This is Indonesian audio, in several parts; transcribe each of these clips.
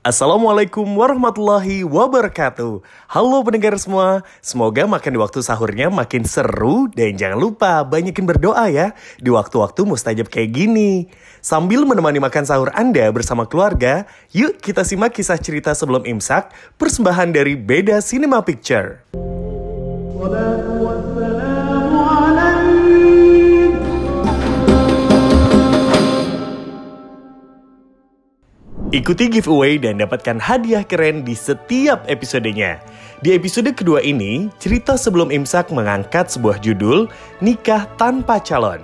Assalamualaikum warahmatullahi wabarakatuh. Halo pendengar semua, semoga makan di waktu sahurnya makin seru. Dan jangan lupa banyakin berdoa ya di waktu-waktu mustajab kayak gini. Sambil menemani makan sahur Anda bersama keluarga, yuk kita simak kisah cerita sebelum imsak, persembahan dari Beda Cinema Picture. Ikuti giveaway dan dapatkan hadiah keren di setiap episodenya. Di episode kedua ini, cerita sebelum imsak mengangkat sebuah judul Nikah Tanpa Calon.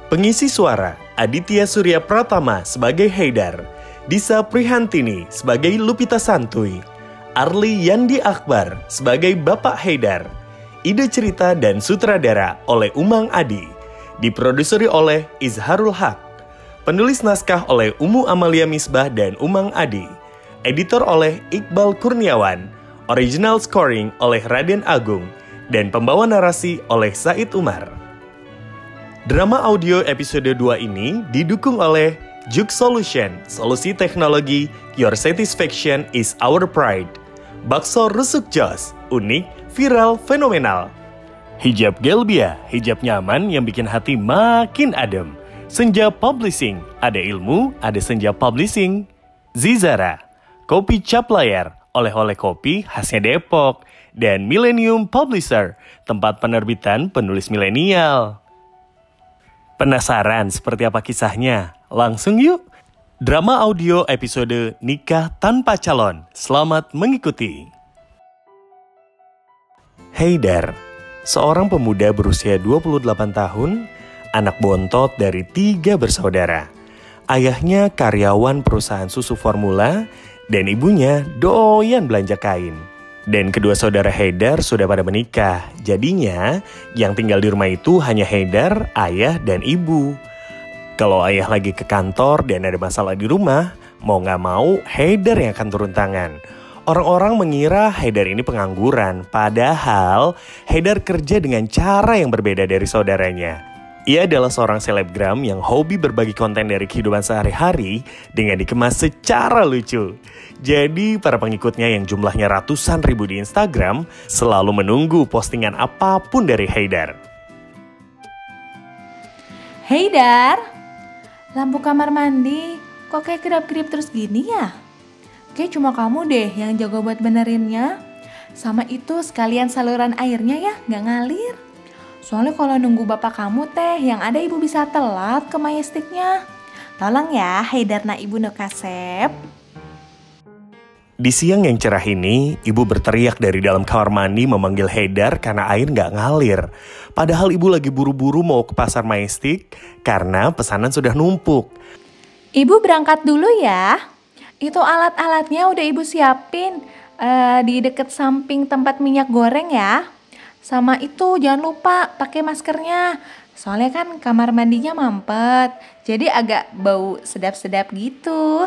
Pengisi suara, Aditya Surya Pratama sebagai Haidar, Disa Prihantini sebagai Lupita Santuy, Arli Yandi Akbar sebagai Bapak Haidar. Ide cerita dan sutradara oleh Umang Adi. Diproduseri oleh Izharul Haq. Penulis naskah oleh Umu Amalia Misbah dan Umang Adi. Editor oleh Iqbal Kurniawan. Original scoring oleh Raden Agung. Dan pembawa narasi oleh Said Umar. Drama audio episode 2 ini didukung oleh Juk Solution, solusi teknologi, your satisfaction is our pride. Bakso Rusuk Jos, unik, viral, fenomenal. Hijab Gelbia, hijab nyaman yang bikin hati makin adem. Senja Publishing, ada ilmu, ada Senja Publishing. Zizara, kopi cap layar, oleh-oleh kopi khasnya Depok. Dan Millennium Publisher, tempat penerbitan penulis milenial. Penasaran seperti apa kisahnya? Langsung yuk! Drama audio episode Nikah Tanpa Calon. Selamat mengikuti. Haidar, seorang pemuda berusia 28 tahun, anak bontot dari 3 bersaudara. Ayahnya karyawan perusahaan susu formula dan ibunya doyan belanja kain. Dan kedua saudara Haidar sudah pada menikah. Jadinya yang tinggal di rumah itu hanya Haidar, ayah, dan ibu. Kalau ayah lagi ke kantor dan ada masalah di rumah, mau gak mau Haidar yang akan turun tangan. Orang-orang mengira Haidar ini pengangguran, padahal Haidar kerja dengan cara yang berbeda dari saudaranya. Ia adalah seorang selebgram yang hobi berbagi konten dari kehidupan sehari-hari dengan dikemas secara lucu. Jadi para pengikutnya yang jumlahnya ratusan ribu di Instagram selalu menunggu postingan apapun dari Haidar. Haidar, lampu kamar mandi kok kayak kedap-kedip terus gini ya? Kayak cuma kamu deh yang jago buat benerinnya. Sama itu sekalian saluran airnya ya, nggak ngalir. Soalnya kalau nunggu bapak kamu teh, yang ada ibu bisa telat ke majestiknya. Tolong ya, Haidar na ibu no kasep. Di siang yang cerah ini, ibu berteriak dari dalam kamar mandi memanggil Haidar karena air nggak ngalir. Padahal ibu lagi buru-buru mau ke pasar majestik karena pesanan sudah numpuk. Ibu berangkat dulu ya. Itu alat-alatnya udah ibu siapin di deket samping tempat minyak goreng ya. Sama itu jangan lupa pakai maskernya. Soalnya kan kamar mandinya mampet. Jadi agak bau sedap-sedap gitu.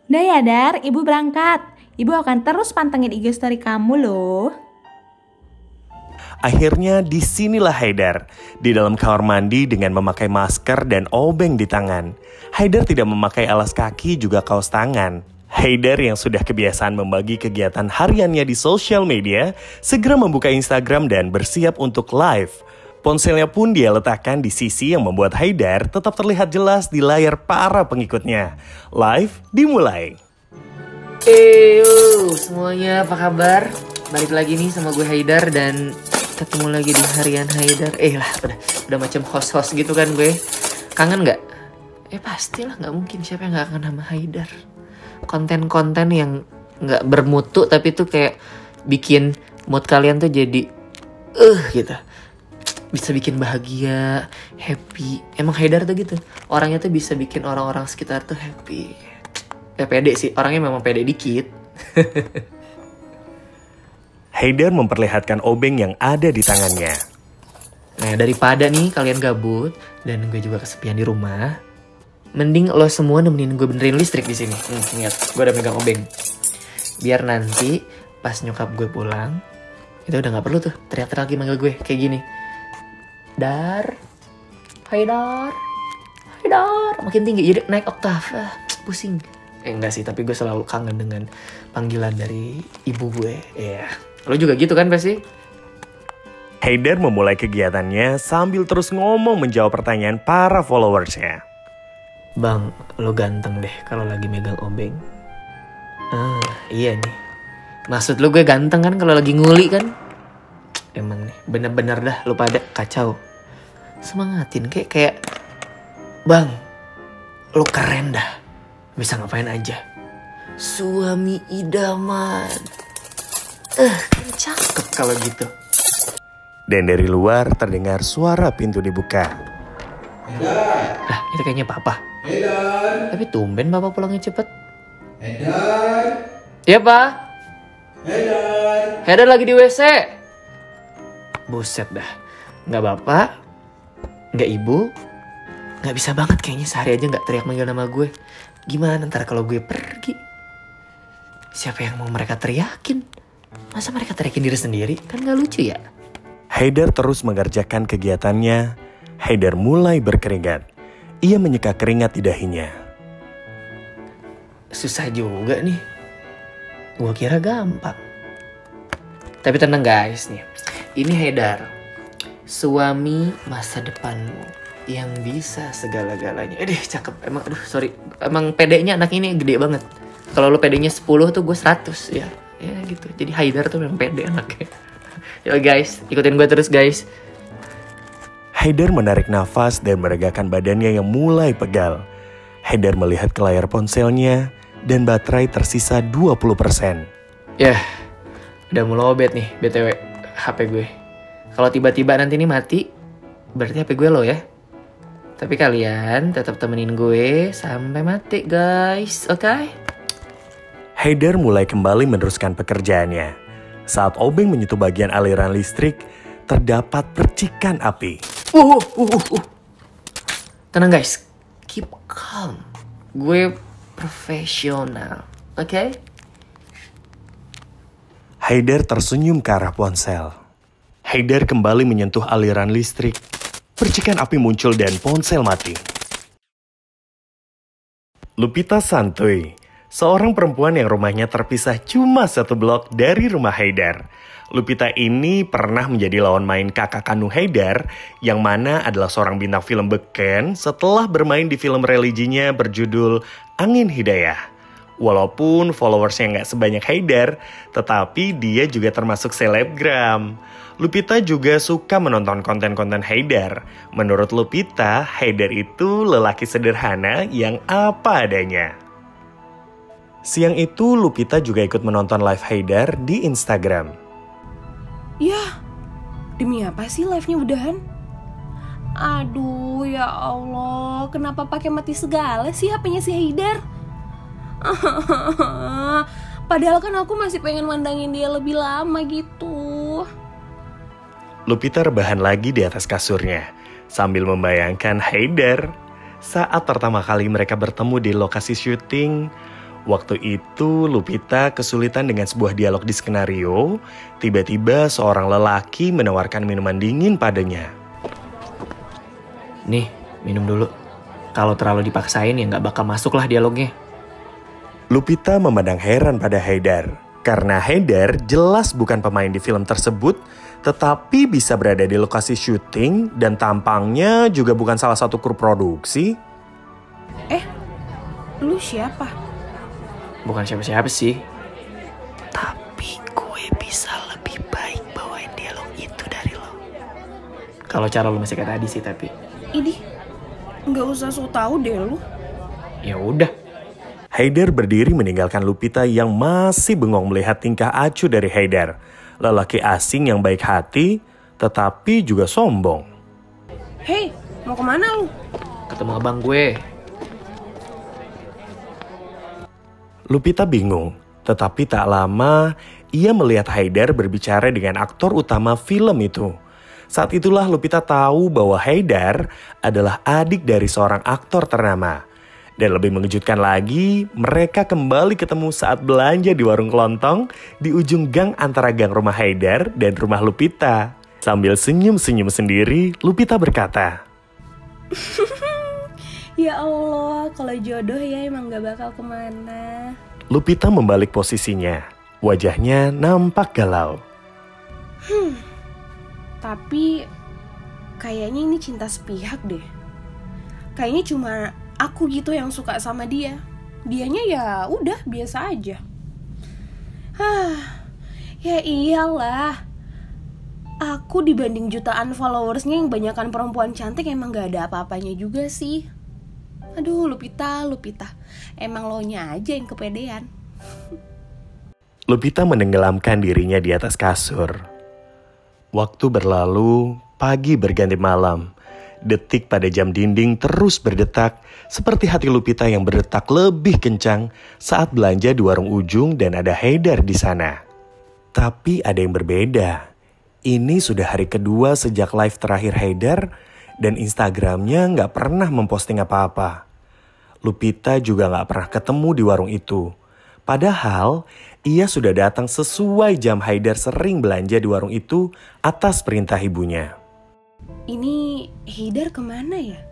Udah ya Dar, ibu berangkat. Ibu akan terus pantengin IG story kamu loh. Akhirnya disinilah Haidar. Di dalam kamar mandi dengan memakai masker dan obeng di tangan. Haidar tidak memakai alas kaki juga kaos tangan. Haidar yang sudah kebiasaan membagi kegiatan hariannya di sosial media, segera membuka Instagram dan bersiap untuk live. Ponselnya pun dia letakkan di sisi yang membuat Haidar tetap terlihat jelas di layar para pengikutnya. Live dimulai. Semuanya apa kabar? Balik lagi nih sama gue Haidar dan ketemu lagi di harian Haidar. Udah macam host-host gitu kan gue. Kangen gak? Pastilah, gak mungkin, siapa yang gak kangen sama Haidar. Konten-konten yang gak bermutu tapi tuh kayak bikin mood kalian tuh jadi gitu. Bisa bikin bahagia, happy. Emang Haidar tuh gitu. Orangnya tuh bisa bikin orang-orang sekitar tuh happy. Pede sih, orangnya memang pede dikit. Haidar memperlihatkan obeng yang ada di tangannya. Nah, daripada nih kalian gabut dan gue juga kesepian di rumah, mending lo semua nemenin gue benerin listrik di sini. Lihat, gue udah megang obeng. Biar nanti pas nyokap gue pulang, Kita udah gak perlu tuh teriak-teriak lagi manggil gue kayak gini. Dar, Haidar, Haidar. Makin tinggi jadi naik oktav. Pusing. Enggak sih, tapi gue selalu kangen dengan panggilan dari ibu gue. Iya. Lo juga gitu kan pasti? Haidar memulai kegiatannya sambil terus ngomong menjawab pertanyaan para followersnya. Bang, lo ganteng deh kalau lagi megang obeng. Iya nih. Maksud lo gue ganteng kan kalau lagi nguli kan? Emang nih, bener-bener dah lo pada kacau. Semangatin kayak Bang, lo keren dah. Bisa ngapain aja. Suami idaman. Kan cakep kalau gitu. Dan dari luar terdengar suara pintu dibuka. Lah, itu kayaknya papa. Haidar, Tapi tumben bapak pulangnya cepet. Haidar, Iya pak. Haidar. Haidar lagi di WC. Buset dah. Nggak bapak, nggak ibu, nggak bisa banget kayaknya sehari aja nggak teriak manggil nama gue. Gimana ntar kalau gue pergi? Siapa yang mau mereka teriakin? Masa mereka teriakin diri sendiri? Kan nggak lucu ya? Haidar terus mengerjakan kegiatannya. Haidar mulai berkeringat. Ia menyeka keringat di dahinya. Susah juga nih. Gue kira gampang. Tapi tenang guys nih. Ini Haidar. Suami masa depanmu. Yang bisa segala-galanya. Cakep. Emang sorry. Emang pedenya anak ini gede banget. Kalau lo pedenya 10 tuh gue 100 ya. Ya gitu. Jadi Haidar tuh memang pede anaknya. Yo guys, ikutin gue terus guys. Haidar menarik nafas dan meregangkan badannya yang mulai pegal. Haidar melihat ke layar ponselnya dan baterai tersisa 20%. Yah, udah mulai lowbat nih BTW HP gue. Kalau tiba-tiba nanti ini mati, berarti HP gue low ya. Tapi kalian tetap temenin gue sampai mati guys, oke? Haidar mulai kembali meneruskan pekerjaannya. Saat obeng menyentuh bagian aliran listrik, terdapat percikan api. Tenang guys, keep calm. Gue profesional, oke? Haidar tersenyum ke arah ponsel. Haidar kembali menyentuh aliran listrik. Percikan api muncul dan ponsel mati. Lupita santuy, seorang perempuan yang rumahnya terpisah cuma 1 blok dari rumah Haidar. Lupita ini pernah menjadi lawan main kakak kandung Haidar, yang mana adalah seorang bintang film beken setelah bermain di film religinya berjudul Angin Hidayah. Walaupun followersnya nggak sebanyak Haidar, tetapi dia juga termasuk selebgram. Lupita juga suka menonton konten-konten Haidar. Menurut Lupita, Haidar itu lelaki sederhana yang apa adanya. Siang itu Lupita juga ikut menonton live Haidar di Instagram. Yah, demi apa sih live-nya udahan? Aduh, ya Allah, kenapa pakai mati segala sih HP-nya si Haidar? Padahal kan aku masih pengen mandangin dia lebih lama gitu. Lupita rebahan lagi di atas kasurnya sambil membayangkan Haidar saat pertama kali mereka bertemu di lokasi syuting. Waktu itu Lupita kesulitan dengan sebuah dialog di skenario. Tiba-tiba seorang lelaki menawarkan minuman dingin padanya. Nih, minum dulu. Kalau terlalu dipaksain ya nggak bakal masuk lah dialognya. Lupita memandang heran pada Haidar. Karena Haidar jelas bukan pemain di film tersebut, tetapi bisa berada di lokasi syuting dan tampangnya juga bukan salah satu kru produksi. Lu siapa? Bukan siapa-siapa sih. Tapi gue bisa lebih baik bawain dialog itu dari lo. Kalau cara lo masih kayak tadi sih tapi. Ini nggak usah so tau deh lu. Ya udah. Haidar berdiri meninggalkan Lupita yang masih bengong melihat tingkah acuh dari Haidar. Lelaki asing yang baik hati, tetapi juga sombong. Hei, mau kemana lu? Ketemu abang gue. Lupita bingung, tetapi tak lama ia melihat Haidar berbicara dengan aktor utama film itu. Saat itulah Lupita tahu bahwa Haidar adalah adik dari seorang aktor ternama. Dan lebih mengejutkan lagi, mereka kembali ketemu saat belanja di warung kelontong di ujung gang antara gang rumah Haidar dan rumah Lupita. Sambil senyum-senyum sendiri, Lupita berkata, Ya Allah, kalau jodoh ya emang gak bakal kemana. Lupita membalik posisinya. Wajahnya nampak galau. Tapi kayaknya ini cinta sepihak deh. Kayaknya cuma aku gitu yang suka sama dia. Dianya ya udah biasa aja. Ya iyalah. Aku dibanding jutaan followersnya yang banyakan perempuan cantik emang gak ada apa-apanya juga sih. Aduh Lupita. Emang lo nya aja yang kepedean. Lupita menenggelamkan dirinya di atas kasur. Waktu berlalu, pagi berganti malam. Detik pada jam dinding terus berdetak, seperti hati Lupita yang berdetak lebih kencang saat belanja di warung ujung dan ada Haidar di sana. Tapi ada yang berbeda. Ini sudah hari kedua sejak live terakhir Haidar dan Instagramnya nggak pernah memposting apa-apa. Lupita juga nggak pernah ketemu di warung itu. Padahal ia sudah datang sesuai jam Haidar sering belanja di warung itu atas perintah ibunya. Ini Haidar kemana ya?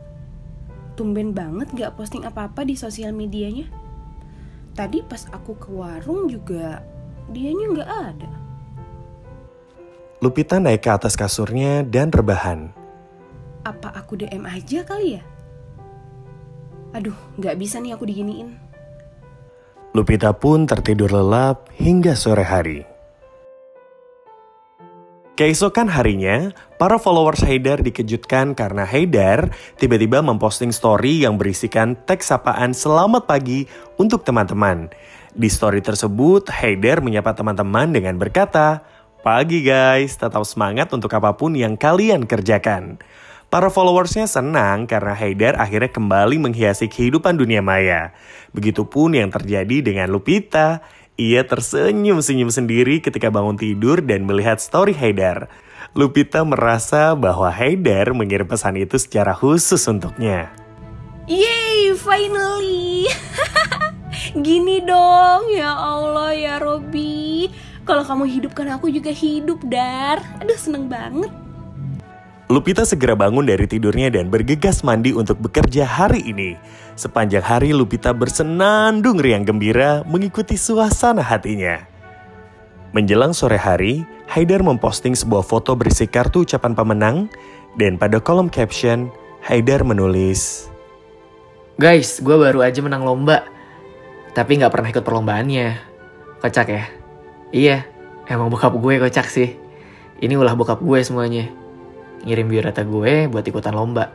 Tumben banget gak posting apa-apa di sosial medianya. Tadi pas aku ke warung juga dianya gak ada. Lupita naik ke atas kasurnya dan rebahan. Apa aku DM aja kali ya? Aduh, gak bisa nih aku diginiin. Lupita pun tertidur lelap hingga sore hari. Keesokan harinya, para followers Haidar dikejutkan karena Haidar tiba-tiba memposting story yang berisikan teks sapaan selamat pagi untuk teman-teman. Di story tersebut, Haidar menyapa teman-teman dengan berkata, "Pagi guys, tetap semangat untuk apapun yang kalian kerjakan." Para followersnya senang karena Haidar akhirnya kembali menghiasi kehidupan dunia maya. Begitupun yang terjadi dengan Lupita. Ia tersenyum-senyum sendiri ketika bangun tidur dan melihat story Haidar. Lupita merasa bahwa Haidar mengirim pesan itu secara khusus untuknya. Yeay, finally. Gini dong, ya Allah ya Robi. Kalau kamu hidupkan aku juga hidup, Dar. Aduh, seneng banget. Lupita segera bangun dari tidurnya dan bergegas mandi untuk bekerja hari ini. Sepanjang hari Lupita bersenandung riang gembira mengikuti suasana hatinya. Menjelang sore hari, Haidar memposting sebuah foto berisi kartu ucapan pemenang dan pada kolom caption, Haidar menulis, Guys, gue baru aja menang lomba, tapi gak pernah ikut perlombaannya. Kocak ya? Iya, emang bokap gue kocak sih. Ini ulah bokap gue semuanya. Ngirim biodata gue buat ikutan lomba.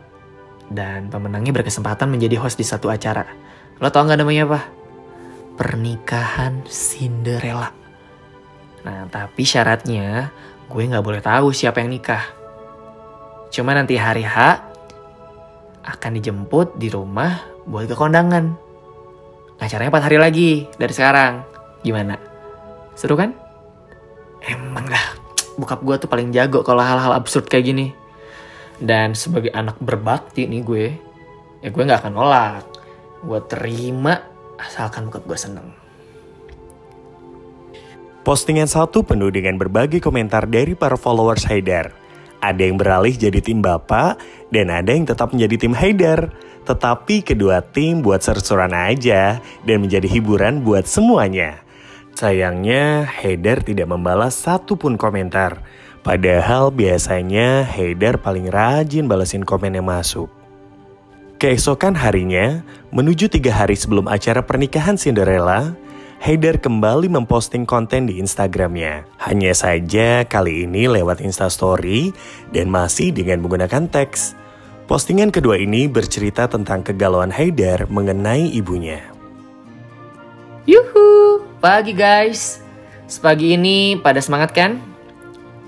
Dan pemenangnya berkesempatan menjadi host di satu acara. Lo tau gak namanya apa? Pernikahan Cinderella. Nah, tapi syaratnya gue gak boleh tahu siapa yang nikah. Cuma nanti hari H akan dijemput di rumah buat ke kondangan. Acaranya 4 hari lagi dari sekarang. Gimana? Seru kan? Emang lah, bokap gue tuh paling jago kalau hal-hal absurd kayak gini. Dan sebagai anak berbakti nih gue, ya gue gak akan nolak. Gue terima asalkan bokap gue seneng. Postingan satu penuh dengan berbagai komentar dari para followers Haidar. Ada yang beralih jadi tim Bapak dan ada yang tetap menjadi tim Haidar. Tetapi kedua tim buat seru-seruan aja dan menjadi hiburan buat semuanya. Sayangnya Haidar tidak membalas satupun komentar. Padahal biasanya Haidar paling rajin balesin komen yang masuk. Keesokan harinya, menuju 3 hari sebelum acara pernikahan Cinderella, Haidar kembali memposting konten di Instagramnya. Hanya saja kali ini lewat Instastory dan masih dengan menggunakan teks. Postingan kedua ini bercerita tentang kegalauan Haidar mengenai ibunya. Yuhu, pagi guys. Sepagi ini pada semangat kan?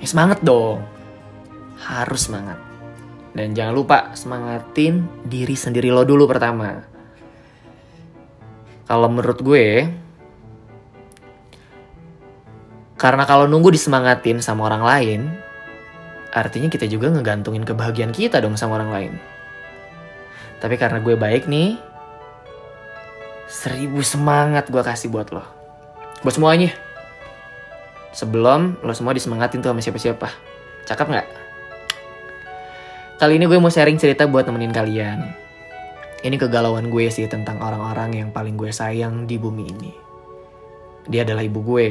Semangat dong. Harus semangat. Dan jangan lupa semangatin diri sendiri lo dulu pertama. Kalau menurut gue, karena kalau nunggu disemangatin sama orang lain, artinya kita juga ngegantungin kebahagiaan kita dong sama orang lain. Tapi karena gue baik nih, 1000 semangat gue kasih buat lo. Buat semuanya. Sebelum lo semua disemangatin tuh sama siapa-siapa. Cakep gak? Kali ini gue mau sharing cerita buat nemenin kalian. Ini kegalauan gue sih tentang orang-orang yang paling gue sayang di bumi ini. Dia adalah ibu gue.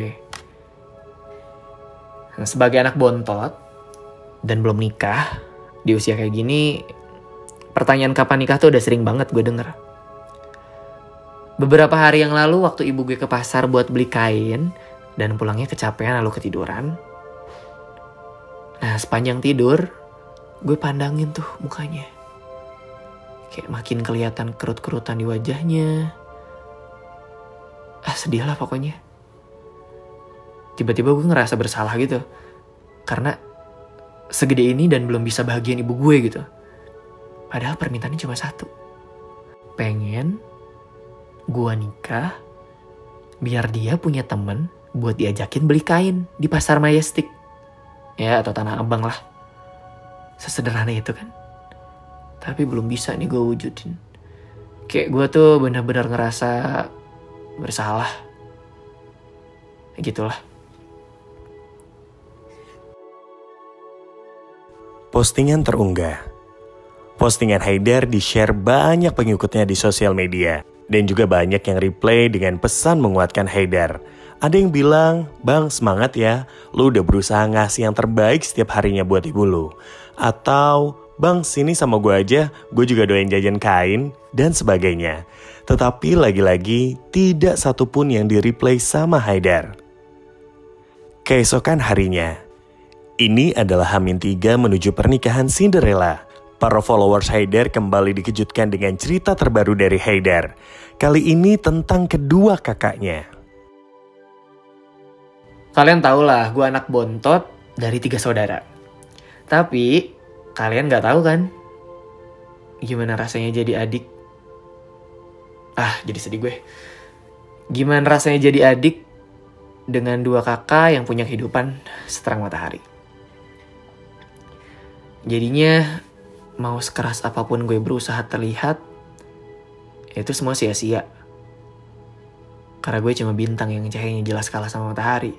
Nah, sebagai anak bontot dan belum nikah, di usia kayak gini, pertanyaan kapan nikah tuh udah sering banget gue denger. Beberapa hari yang lalu waktu ibu gue ke pasar buat beli kain dan pulangnya kecapean lalu ketiduran. Nah, sepanjang tidur, gue pandangin tuh mukanya. Kayak makin kelihatan kerut-kerutan di wajahnya. Sedih lah pokoknya. Tiba-tiba gue ngerasa bersalah gitu. Karena segede ini dan belum bisa bahagiain ibu gue gitu. Padahal permintaannya cuma satu. Pengen gue nikah biar dia punya temen buat diajakin beli kain di pasar Majestic. Ya, atau Tanah Abang lah. Sesederhana itu kan. Tapi belum bisa nih gue wujudin. Kayak gue tuh benar-benar ngerasa bersalah. Gitulah. Postingan terunggah. Postingan Haidar di-share banyak pengikutnya di sosial media. Dan juga banyak yang replay dengan pesan menguatkan Haidar. Ada yang bilang, "Bang, semangat ya. Lu udah berusaha ngasih yang terbaik setiap harinya buat ibu lu." Atau, "Bang, sini sama gue aja. Gue juga doain jajan kain." Dan sebagainya. Tetapi lagi-lagi, tidak satupun yang di-replay sama Haidar. Keesokan harinya, ini adalah H-3 menuju pernikahan Cinderella. Para followers Haidar kembali dikejutkan dengan cerita terbaru dari Haidar. Kali ini tentang kedua kakaknya. Kalian tau lah, gue anak bontot dari 3 saudara. Tapi, kalian gak tahu kan? Gimana rasanya jadi adik? Jadi sedih gue. Gimana rasanya jadi adik dengan 2 kakak yang punya kehidupan seterang matahari? Jadinya, mau sekeras apapun gue berusaha terlihat, itu semua sia-sia. Karena gue cuma bintang yang cahayanya jelas kalah sama matahari.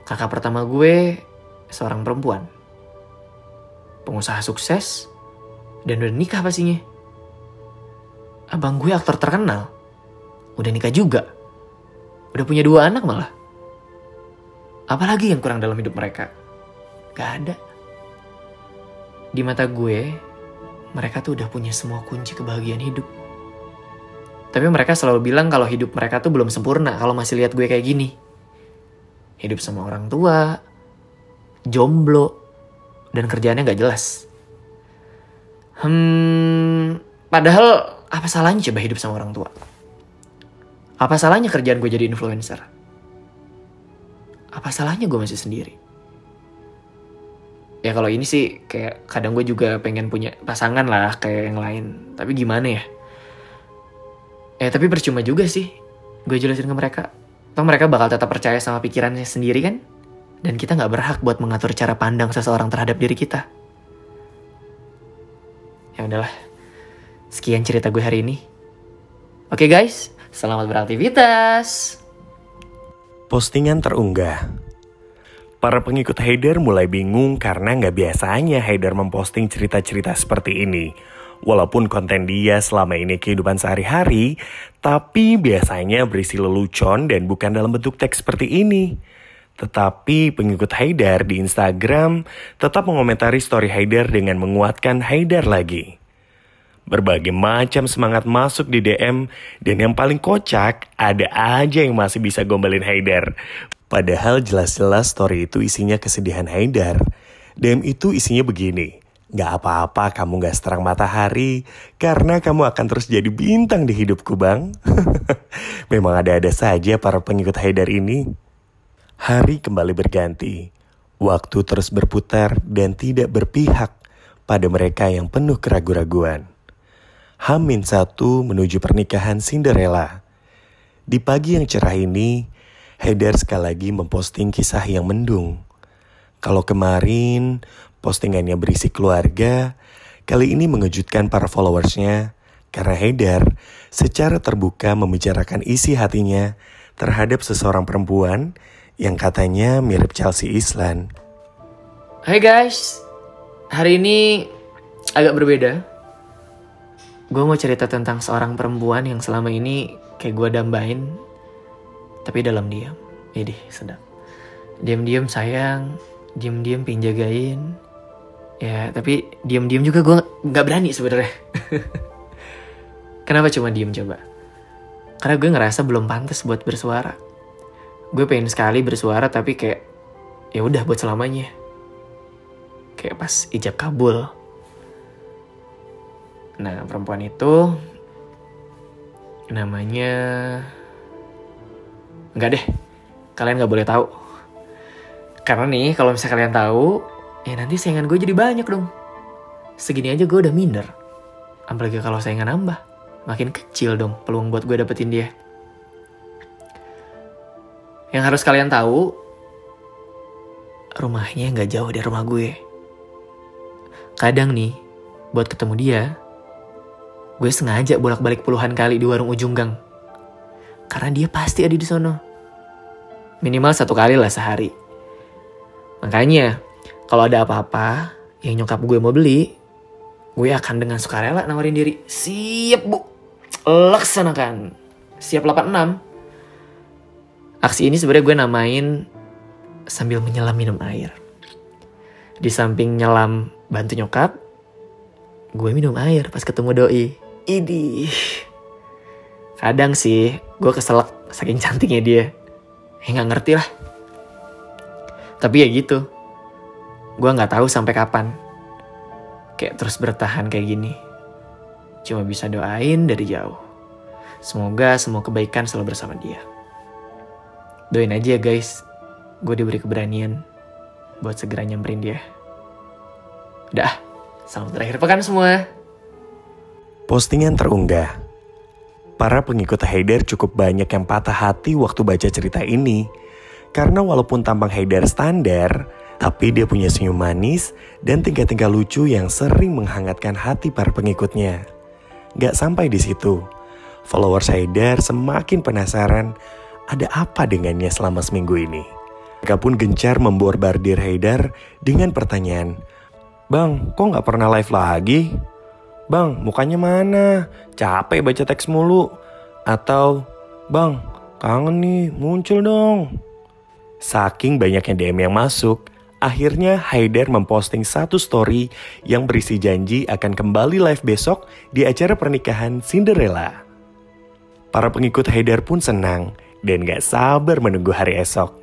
Kakak pertama gue seorang perempuan. Pengusaha sukses dan udah nikah pastinya. Abang gue aktor terkenal. Udah nikah juga. Udah punya 2 anak malah. Apalagi yang kurang dalam hidup mereka? Gak ada. Di mata gue, mereka tuh udah punya semua kunci kebahagiaan hidup. Tapi mereka selalu bilang kalau hidup mereka tuh belum sempurna kalau masih lihat gue kayak gini. Hidup sama orang tua, jomblo, dan kerjaannya gak jelas. Padahal apa salahnya coba hidup sama orang tua? Apa salahnya kerjaan gue jadi influencer? Apa salahnya gue masih sendiri? Ya kalau ini sih kayak kadang gue juga pengen punya pasangan lah kayak yang lain. Tapi gimana ya? Tapi percuma juga sih gue jelasin ke mereka. Toh mereka bakal tetap percaya sama pikirannya sendiri kan? Dan kita gak berhak buat mengatur cara pandang seseorang terhadap diri kita. Ya udahlah. Sekian cerita gue hari ini. Oke guys, selamat beraktivitas. Postingan terunggah. Para pengikut Haidar mulai bingung karena nggak biasanya Haidar memposting cerita-cerita seperti ini. Walaupun konten dia selama ini kehidupan sehari-hari, tapi biasanya berisi lelucon dan bukan dalam bentuk teks seperti ini. Tetapi pengikut Haidar di Instagram tetap mengomentari story Haidar dengan menguatkan Haidar lagi. Berbagai macam semangat masuk di DM dan yang paling kocak ada aja yang masih bisa gombalin Haidar. Padahal jelas-jelas story itu isinya kesedihan Haidar. DM itu isinya begini. "Gak apa-apa kamu gak seterang matahari, karena kamu akan terus jadi bintang di hidupku bang." Memang ada-ada saja para pengikut Haidar ini. Hari kembali berganti. Waktu terus berputar dan tidak berpihak pada mereka yang penuh keraguan-raguan. H-1 menuju pernikahan Cinderella. Di pagi yang cerah ini, Haidar sekali lagi memposting kisah yang mendung. Kalau kemarin postingannya berisi keluarga, kali ini mengejutkan para followersnya Karena Haidar secara terbuka membicarakan isi hatinya terhadap seseorang perempuan yang katanya mirip Chelsea Islan. Hai guys, hari ini agak berbeda. Gue mau cerita tentang seorang perempuan yang selama ini kayak gue dambain, tapi dalam diam. Idih, sedap. Diam-diam sayang, diam-diam pengen jagain. Ya, tapi diam-diam juga gue gak berani sebenarnya. Kenapa cuma diem coba? Karena gue ngerasa belum pantas buat bersuara. Gue pengen sekali bersuara tapi kayak ya udah buat selamanya. Kayak pas ijab kabul. Nah, perempuan itu namanya enggak deh. Kalian gak boleh tahu. Karena nih kalau misalnya kalian tahu, ya nanti saingan gue jadi banyak dong. Segini aja gue udah minder. Apalagi kalau saingan nambah, makin kecil dong peluang buat gue dapetin dia. Yang harus kalian tahu, rumahnya gak jauh dari rumah gue. Kadang nih, buat ketemu dia, gue sengaja bolak-balik puluhan kali di warung ujung gang. Karena dia pasti ada di sono. Minimal 1 kali lah sehari. Makanya, kalau ada apa-apa yang nyokap gue mau beli, gue akan dengan sukarela nawarin diri. Siap bu, laksanakan. Siap 86. Aksi ini sebenarnya gue namain sambil menyelam minum air. Di samping nyelam bantu nyokap, gue minum air pas ketemu doi. Idih. Kadang sih gue keselak saking cantiknya dia. Gak ngerti lah. Tapi ya gitu. Gue gak tahu sampai kapan kayak terus bertahan kayak gini. Cuma bisa doain dari jauh. Semoga semua kebaikan selalu bersama dia. Doain aja ya guys. Gue diberi keberanian buat segera nyamperin dia. Udah, selamat terakhir pekan semua. Postingan terunggah. Para pengikut Haidar cukup banyak yang patah hati waktu baca cerita ini. Karena walaupun tampang Haidar standar, tapi dia punya senyum manis dan tingkah-tingkah lucu yang sering menghangatkan hati para pengikutnya. Gak sampai di situ, followers Haidar semakin penasaran ada apa dengannya selama seminggu ini. Mereka pun gencar memborbardir Haidar dengan pertanyaan, "Bang, kok gak pernah live lagi? Bang, mukanya mana? Capek baca teks mulu." Atau, "Bang, kangen nih, muncul dong." Saking banyaknya DM yang masuk, akhirnya Haidar memposting satu story yang berisi janji akan kembali live besok di acara pernikahan Cinderella. Para pengikut Haidar pun senang dan gak sabar menunggu hari esok.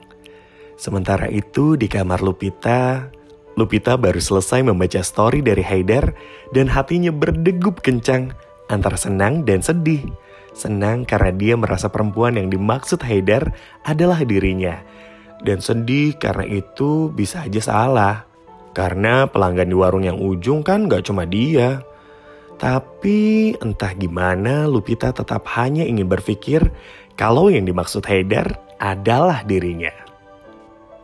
Sementara itu di kamar Lupita baru selesai membaca story dari Haidar dan hatinya berdegup kencang antara senang dan sedih. Senang karena dia merasa perempuan yang dimaksud Haidar adalah dirinya. Dan sedih karena itu bisa aja salah. Karena pelanggan di warung yang ujung kan gak cuma dia. Tapi entah gimana Lupita tetap hanya ingin berpikir kalau yang dimaksud Haidar adalah dirinya.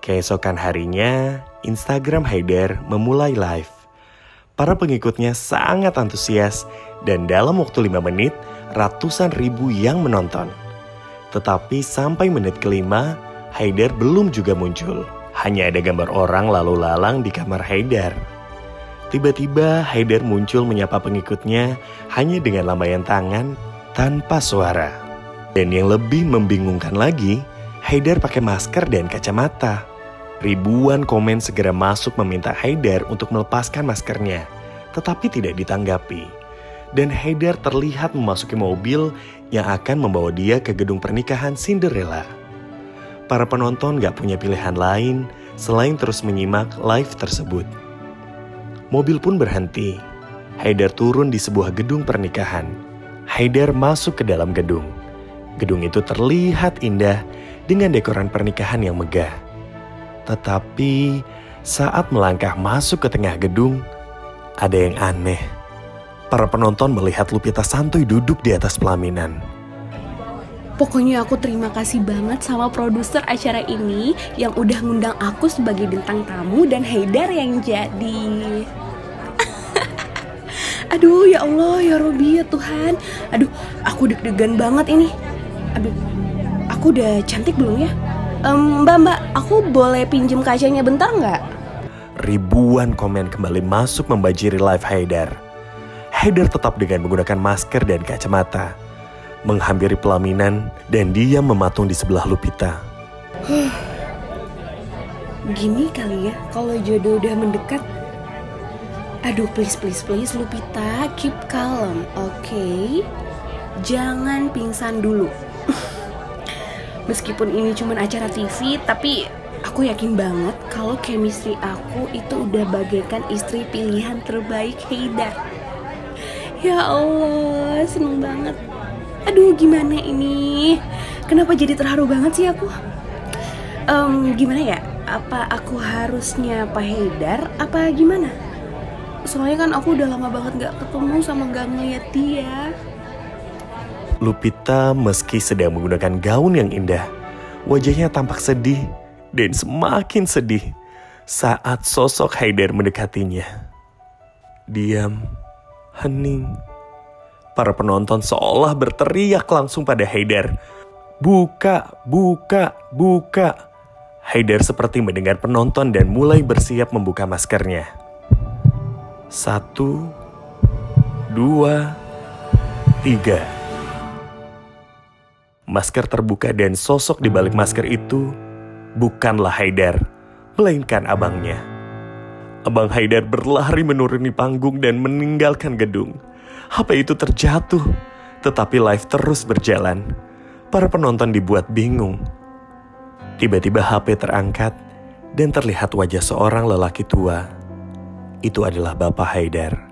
Keesokan harinya, Instagram Haidar memulai live. Para pengikutnya sangat antusias dan dalam waktu 5 menit, ratusan ribu yang menonton. Tetapi sampai menit kelima, Haidar belum juga muncul. Hanya ada gambar orang lalu lalang di kamar Haidar. Tiba-tiba Haidar muncul menyapa pengikutnya hanya dengan lambaian tangan tanpa suara. Dan yang lebih membingungkan lagi, Haidar pakai masker dan kacamata. Ribuan komen segera masuk meminta Haidar untuk melepaskan maskernya, tetapi tidak ditanggapi. Dan Haidar terlihat memasuki mobil yang akan membawa dia ke gedung pernikahan Cinderella. Para penonton gak punya pilihan lain selain terus menyimak live tersebut. Mobil pun berhenti. Haidar turun di sebuah gedung pernikahan. Haidar masuk ke dalam gedung. Gedung itu terlihat indah dengan dekoran pernikahan yang megah. Tetapi saat melangkah masuk ke tengah gedung, ada yang aneh. Para penonton melihat Lupita santuy duduk di atas pelaminan. Pokoknya aku terima kasih banget sama produser acara ini yang udah ngundang aku sebagai bintang tamu dan Haidar yang jadi. Aduh, ya Allah, ya Robi, ya Tuhan. Aduh, aku deg-degan banget ini. Aduh, aku udah cantik belum ya? Mbak, aku boleh pinjem kacanya bentar nggak? Ribuan komen kembali masuk membanjiri live Haidar. Haidar tetap dengan menggunakan masker dan kacamata, menghampiri pelaminan dan diam mematung di sebelah Lupita. Gini kali ya, kalau jodoh udah mendekat. Aduh, please Lupita, keep calm, oke? Jangan pingsan dulu. Meskipun ini cuma acara TV, tapi aku yakin banget kalau chemistry aku itu udah bagaikan istri pilihan terbaik Haidar. Ya Allah, seneng banget. Aduh, gimana ini? Kenapa jadi terharu banget sih aku? Gimana ya? Apa aku harusnya Pak Haidar? Apa gimana? Soalnya kan aku udah lama banget gak ketemu sama gak ngeliat dia. Lupita meski sedang menggunakan gaun yang indah, wajahnya tampak sedih dan semakin sedih saat sosok Haidar mendekatinya. Diam, hening. Para penonton seolah berteriak langsung pada Haidar. Buka, buka, buka. Haidar seperti mendengar penonton dan mulai bersiap membuka maskernya. 1, 2, 3. Masker terbuka dan sosok di balik masker itu bukanlah Haidar, melainkan abangnya. Abang Haidar berlari menuruni panggung dan meninggalkan gedung. HP itu terjatuh, tetapi live terus berjalan. Para penonton dibuat bingung. Tiba-tiba HP terangkat dan terlihat wajah seorang lelaki tua. Itu adalah Bapak Haidar.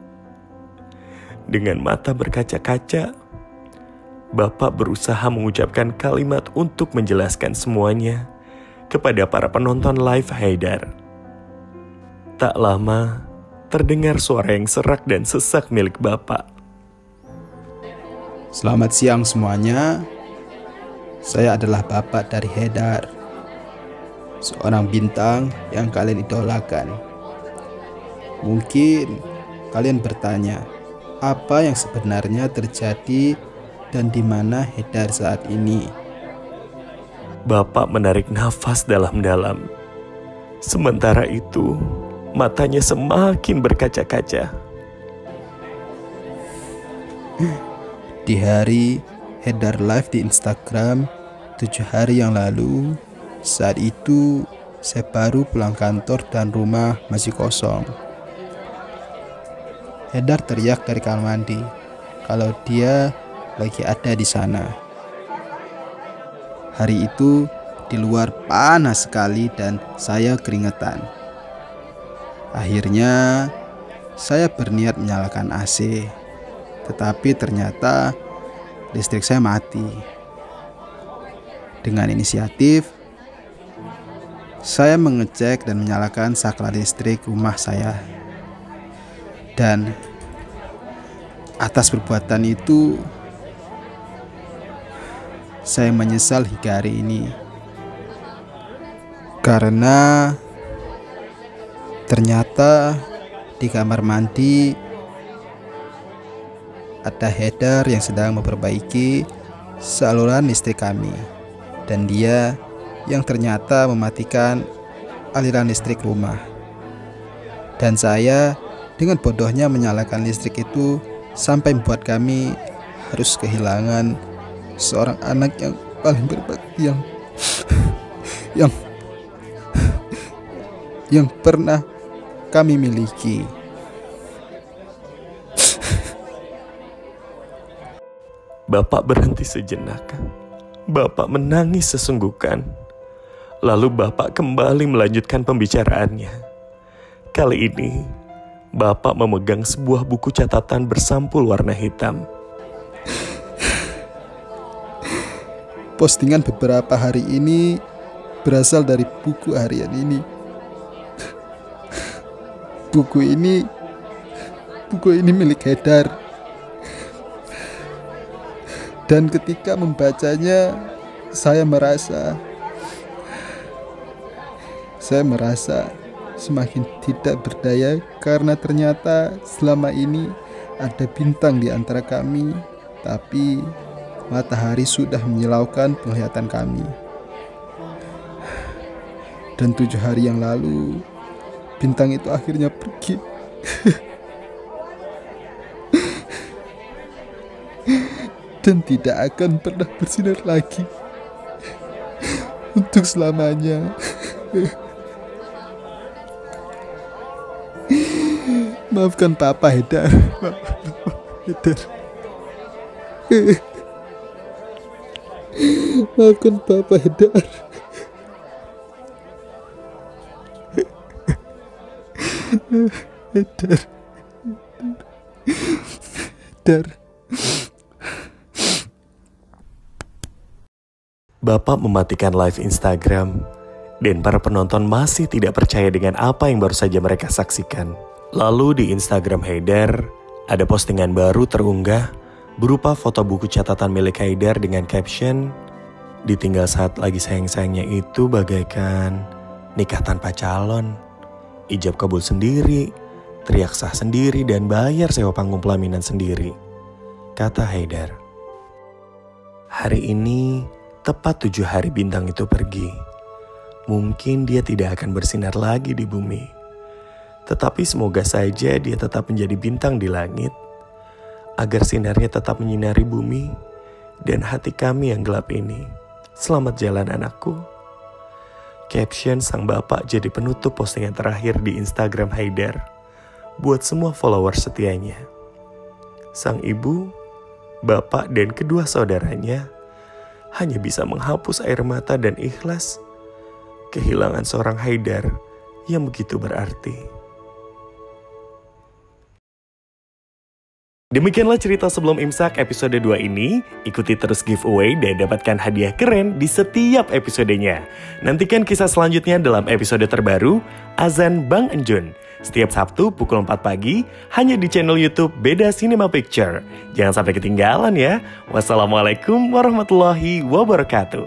Dengan mata berkaca-kaca, Bapak berusaha mengucapkan kalimat untuk menjelaskan semuanya kepada para penonton live Haidar. Tak lama, terdengar suara yang serak dan sesak milik Bapak. Selamat siang semuanya. Saya adalah Bapak dari Haidar, seorang bintang yang kalian idolakan. Mungkin kalian bertanya, apa yang sebenarnya terjadi dan di mana Haidar saat ini? Bapak menarik nafas dalam-dalam. Sementara itu, matanya semakin berkaca-kaca. Di hari Haidar live di Instagram 7 hari yang lalu, saat itu saya baru pulang kantor dan rumah masih kosong. Haidar teriak dari kamar mandi kalau dia lagi ada di sana. Hari itu di luar panas sekali dan saya keringetan. Akhirnya saya berniat menyalakan AC, tetapi ternyata listrik saya mati. Dengan inisiatif, saya mengecek dan menyalakan saklar listrik rumah saya. Dan atas perbuatan itu, saya menyesal hingga hari ini. Karena ternyata di kamar mandi ada Haidar yang sedang memperbaiki saluran listrik kami. Dan dia yang ternyata mematikan aliran listrik rumah. Dan saya dengan bodohnya menyalakan listrik itu sampai membuat kami harus kehilangan seorang anak yang paling berbakti yang pernah kami miliki. Bapak berhenti sejenak. Bapak menangis sesungguhkan. Lalu Bapak kembali melanjutkan pembicaraannya. Kali ini, Bapak memegang sebuah buku catatan bersampul warna hitam. Postingan beberapa hari ini berasal dari buku harian ini. Buku ini milik Haidar. Dan ketika membacanya, saya merasa semakin tidak berdaya karena ternyata selama ini ada bintang di antara kami, tapi matahari sudah menyilaukan penglihatan kami. Dan 7 hari yang lalu, bintang itu akhirnya pergi. Dan tidak akan pernah bersinar lagi untuk selamanya. Maafkan Papa, Haidar. Maafkan Papa, Haidar. Haidar. Bapak mematikan live Instagram, dan para penonton masih tidak percaya dengan apa yang baru saja mereka saksikan. Lalu di Instagram Haidar, ada postingan baru terunggah berupa foto buku catatan milik Haidar dengan caption, "Ditinggal saat lagi sayang-sayangnya itu bagaikan nikah tanpa calon, ijab kabul sendiri, teriak sah sendiri, dan bayar sewa panggung pelaminan sendiri," kata Haidar. Hari ini tepat 7 hari bintang itu pergi. Mungkin dia tidak akan bersinar lagi di bumi. Tetapi semoga saja dia tetap menjadi bintang di langit, agar sinarnya tetap menyinari bumi dan hati kami yang gelap ini. Selamat jalan anakku. Caption sang bapak jadi penutup postingan terakhir di Instagram Haidar buat semua followers setianya. Sang ibu, bapak, dan kedua saudaranya hanya bisa menghapus air mata dan ikhlas kehilangan seorang Haidar yang begitu berarti. Demikianlah cerita sebelum imsak episode 2 ini. Ikuti terus giveaway dan dapatkan hadiah keren di setiap episodenya. Nantikan kisah selanjutnya dalam episode terbaru Azan Bang Enjun. Setiap Sabtu pukul 4 pagi hanya di channel YouTube Beda Cinema Picture. Jangan sampai ketinggalan ya. Wassalamualaikum warahmatullahi wabarakatuh.